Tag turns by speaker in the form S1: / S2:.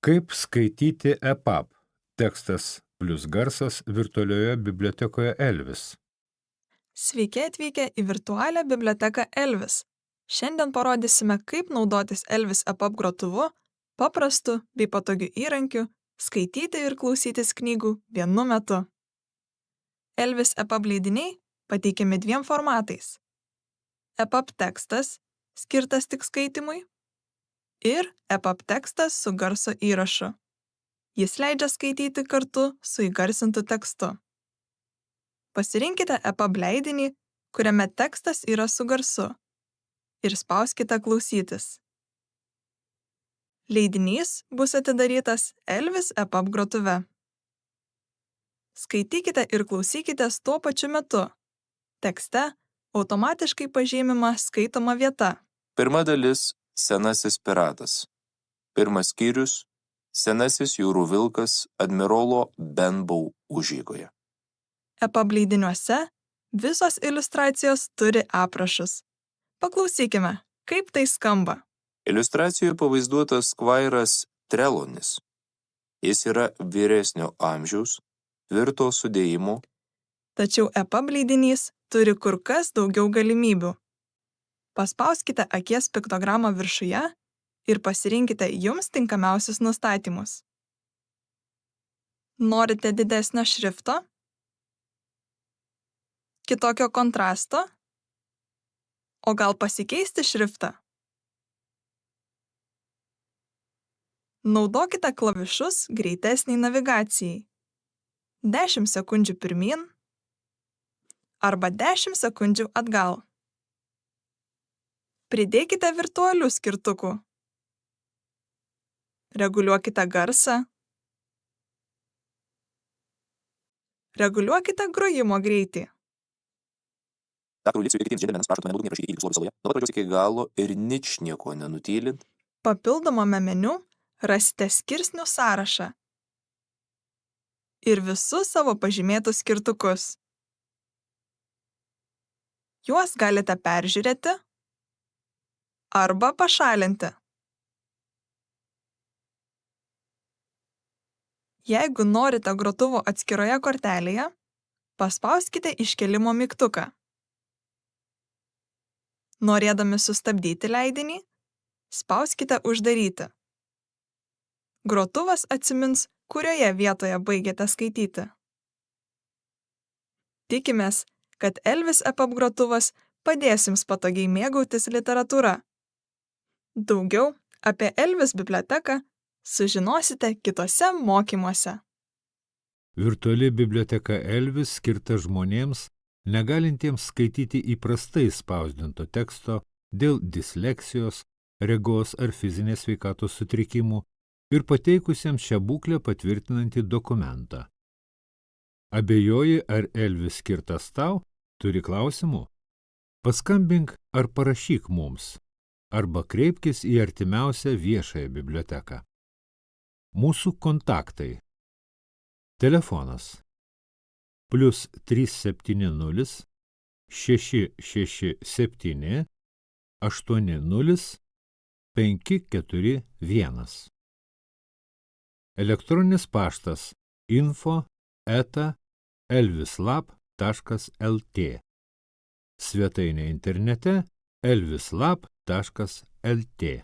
S1: Kaip skaityti EPUB? Tekstas plus garsas virtualioje bibliotekoje Elvis.
S2: Sveiki atvykę į virtualią biblioteką Elvis. Šiandien parodysime, kaip naudotis Elvis EPUB grotuvu, paprastu bei patogiu įrankiu, skaityti ir klausytis knygų vienu metu. Elvis EPUB leidiniai pateikiami dviem formatais. EPUB tekstas, skirtas tik skaitimui, ir EPUB tekstas su garso įrašu. Jis leidžia skaityti kartu su įgarsintu tekstu. Pasirinkite EPUB leidinį, kuriame tekstas yra su garsu, ir spauskite klausytis. Leidinys bus atidarytas Elvis EPUB grotuve. Skaitykite ir klausykitės tuo pačiu metu. Tekste automatiškai pažymima skaitoma vieta.
S3: Pirma dalis – Senasis piratas. Pirmas skyrius – Senasis jūrų vilkas admirolo Benbow užeigoje.
S2: EPUB leidiniuose visos iliustracijos turi aprašus. Paklausykime, kaip tai skamba.
S3: Iliustracijoje pavaizduotas skvairas Trelonis. Jis yra vyresnio amžiaus, tvirto sudėjimo,
S2: Tačiau EPUB leidinys turi kur kas daugiau galimybių. Paspauskite akies piktogramą viršuje ir pasirinkite jums tinkamiausius nustatymus. Norite didesnio šrifto? Kitokio kontrasto? O gal pasikeisti šriftą? Naudokite klavišus greitesniai navigacijai. 10 sekundžių pirmyn arba 10 sekundžių atgal. Pridėkite virtualių skirtukų. Reguliuokite garsą. Reguliuokite grojimo greitį.
S3: Daktarui Licijui ir kitiems džentelmenams prašome nenuodugniai rašyti įvykius Lobio saloje, nuo pat pradžios iki galo ir ničnieko nenutylint.
S2: Papildomame meniu rasite skirsnių sąrašą ir visus savo pažymėtus skirtukus. Juos galite peržiūrėti arba pašalinti. Jeigu norite grotuvo atskiroje kortelėje, paspauskite iškėlimo mygtuką. Norėdami sustabdyti leidinį, spauskite uždaryti. Grotuvas atsimins, kurioje vietoje baigėte skaityti. Tikimės, kad Elvis EPUB grotuvas padės jums patogiai mėgautis literatūra. Daugiau apie Elvis biblioteką sužinosite kitose mokymuose.
S1: Virtuali biblioteka Elvis skirta žmonėms, negalintiems skaityti įprastai spausdinto teksto dėl disleksijos, regos ar fizinės sveikatos sutrikimų ir pateikusiems šią būklę patvirtinantį dokumentą. Abejoji, ar Elvis skirtas tau? Turi klausimų? Paskambink ar parašyk mums, arba kreipkis į artimiausią viešąją biblioteką. Mūsų kontaktai. Telefonas +370 667 80 541. Elektroninis paštas info@elvislab.lt. Svetainė internete elvislab.lt.